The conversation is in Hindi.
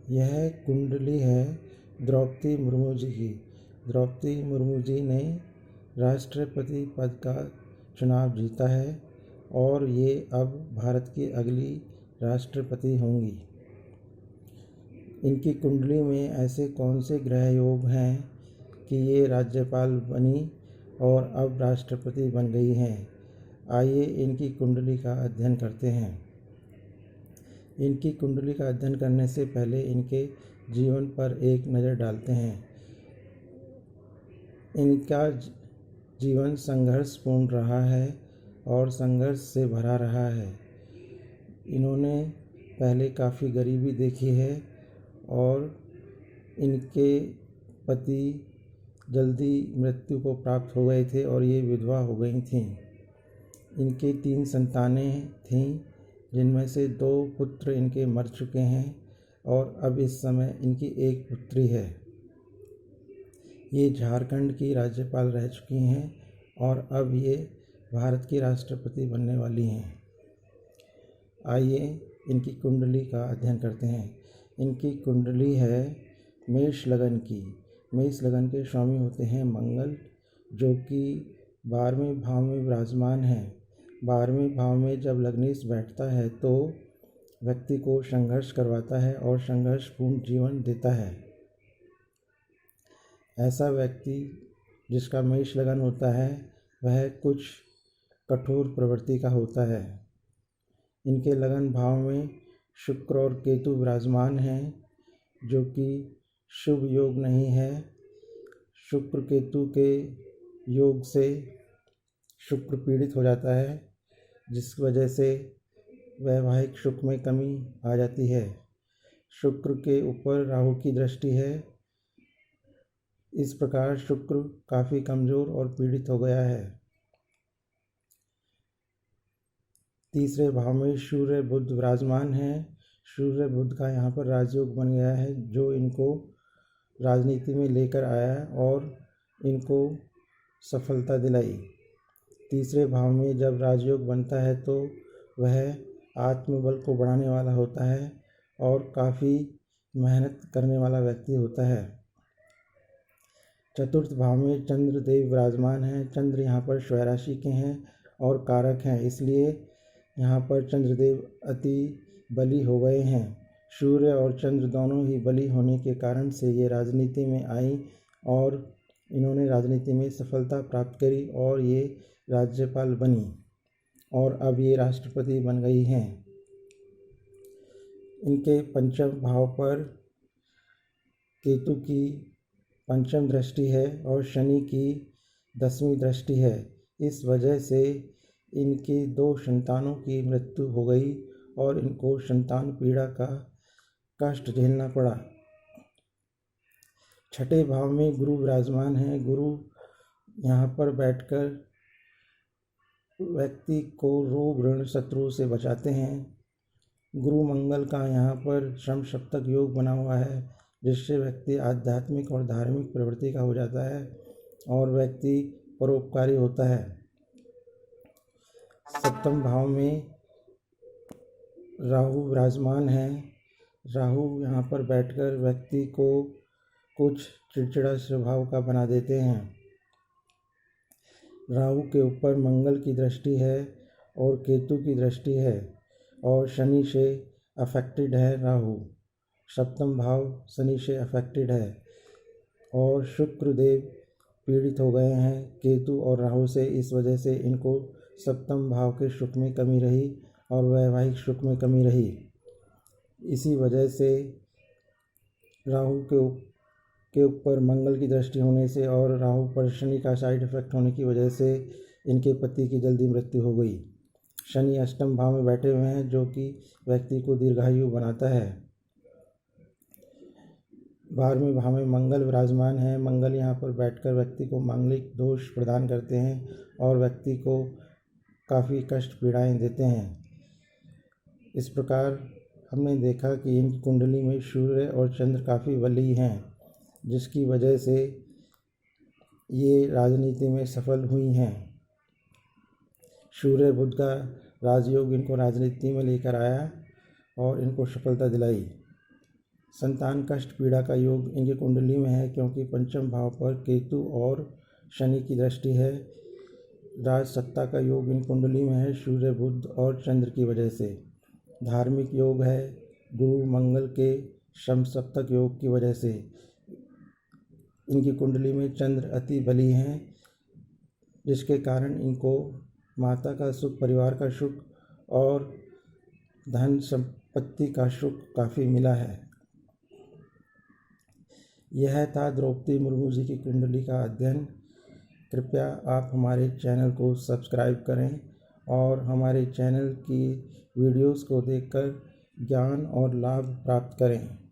यह कुंडली है द्रौपदी मुर्मू जी की। द्रौपदी मुर्मू जी ने राष्ट्रपति पद का चुनाव जीता है और ये अब भारत की अगली राष्ट्रपति होंगी। इनकी कुंडली में ऐसे कौन से ग्रह योग हैं कि ये राज्यपाल बनी और अब राष्ट्रपति बन गई हैं। आइए इनकी कुंडली का अध्ययन करते हैं। इनकी कुंडली का अध्ययन करने से पहले इनके जीवन पर एक नज़र डालते हैं। इनका जीवन संघर्षपूर्ण रहा है और संघर्ष से भरा रहा है। इन्होंने पहले काफ़ी गरीबी देखी है और इनके पति जल्दी मृत्यु को प्राप्त हो गए थे और ये विधवा हो गई थीं। इनके 3 संतानें थीं, जिनमें से 2 पुत्र इनके मर चुके हैं और अब इस समय इनकी एक पुत्री है। ये झारखंड की राज्यपाल रह चुकी हैं और अब ये भारत की राष्ट्रपति बनने वाली हैं। आइए इनकी कुंडली का अध्ययन करते हैं। इनकी कुंडली है मेष लगन की। मेष लगन के स्वामी होते हैं मंगल, जो कि 12वें भाव में विराजमान हैं। 12वें भाव में जब लग्नेश बैठता है तो व्यक्ति को संघर्ष करवाता है और संघर्षपूर्ण जीवन देता है। ऐसा व्यक्ति जिसका मेष लगन होता है वह कुछ कठोर प्रवृत्ति का होता है। इनके लगन भाव में शुक्र और केतु विराजमान हैं, जो कि शुभ योग नहीं है। शुक्र केतु के योग से शुक्र पीड़ित हो जाता है, जिस वजह से वैवाहिक सुख में कमी आ जाती है। शुक्र के ऊपर राहु की दृष्टि है। इस प्रकार शुक्र काफ़ी कमज़ोर और पीड़ित हो गया है। तीसरे भाव में सूर्य बुध विराजमान है। सूर्य बुध का यहाँ पर राजयोग बन गया है, जो इनको राजनीति में लेकर आया और इनको सफलता दिलाई। तीसरे भाव में जब राजयोग बनता है तो वह आत्मबल को बढ़ाने वाला होता है और काफ़ी मेहनत करने वाला व्यक्ति होता है। चतुर्थ भाव में चंद्रदेव विराजमान हैं। चंद्र यहाँ पर स्वराशि के हैं और कारक हैं, इसलिए यहाँ पर चंद्रदेव अति बली हो गए हैं। सूर्य और चंद्र दोनों ही बली होने के कारण से ये राजनीति में आई और इन्होंने राजनीति में सफलता प्राप्त करी और ये राज्यपाल बनी और अब ये राष्ट्रपति बन गई हैं। इनके पंचम भाव पर केतु की पंचम दृष्टि है और शनि की 10वीं दृष्टि है। इस वजह से इनकी 2 संतानों की मृत्यु हो गई और इनको संतान पीड़ा का कष्ट झेलना पड़ा। छठे भाव में गुरु विराजमान हैं। गुरु यहाँ पर बैठकर व्यक्ति को रोग ऋण शत्रु से बचाते हैं। गुरु मंगल का यहाँ पर श्रम सप्तक योग बना हुआ है, जिससे व्यक्ति आध्यात्मिक और धार्मिक प्रवृत्ति का हो जाता है और व्यक्ति परोपकारी होता है। सप्तम भाव में राहु विराजमान है। राहु यहाँ पर बैठकर व्यक्ति को कुछ चिड़चिड़ा स्वभाव का बना देते हैं। राहु के ऊपर मंगल की दृष्टि है और केतु की दृष्टि है और शनि से अफेक्टेड है राहु। सप्तम भाव शनि से अफेक्टेड है और शुक्र देव पीड़ित हो गए हैं केतु और राहु से। इस वजह से इनको सप्तम भाव के सुख में कमी रही और वैवाहिक सुख में कमी रही। इसी वजह से राहु के ऊपर मंगल की दृष्टि होने से और राहु पर शनि का साइड इफेक्ट होने की वजह से इनके पति की जल्दी मृत्यु हो गई। शनि अष्टम भाव में बैठे हुए हैं, जो कि व्यक्ति को दीर्घायु बनाता है। 12वें भाव में मंगल विराजमान है। मंगल यहाँ पर बैठकर व्यक्ति को मांगलिक दोष प्रदान करते हैं और व्यक्ति को काफ़ी कष्ट पीड़ाएं देते हैं। इस प्रकार हमने देखा कि इन कुंडली में सूर्य और चंद्र काफ़ी बली हैं, जिसकी वजह से ये राजनीति में सफल हुई हैं। सूर्य बुध का राजयोग इनको राजनीति में लेकर आया और इनको सफलता दिलाई। संतान कष्ट पीड़ा का योग इनकी कुंडली में है, क्योंकि पंचम भाव पर केतु और शनि की दृष्टि है। राज सत्ता का योग इन कुंडली में है, सूर्य बुध और चंद्र की वजह से। धार्मिक योग है गुरु मंगल के शम सप्तक योग की वजह से। इनकी कुंडली में चंद्र अति बली हैं, जिसके कारण इनको माता का सुख, परिवार का सुख और धन संपत्ति का सुख काफ़ी मिला है। यह था द्रौपदी मुर्मू जी की कुंडली का अध्ययन। कृपया आप हमारे चैनल को सब्सक्राइब करें और हमारे चैनल की वीडियोस को देखकर ज्ञान और लाभ प्राप्त करें।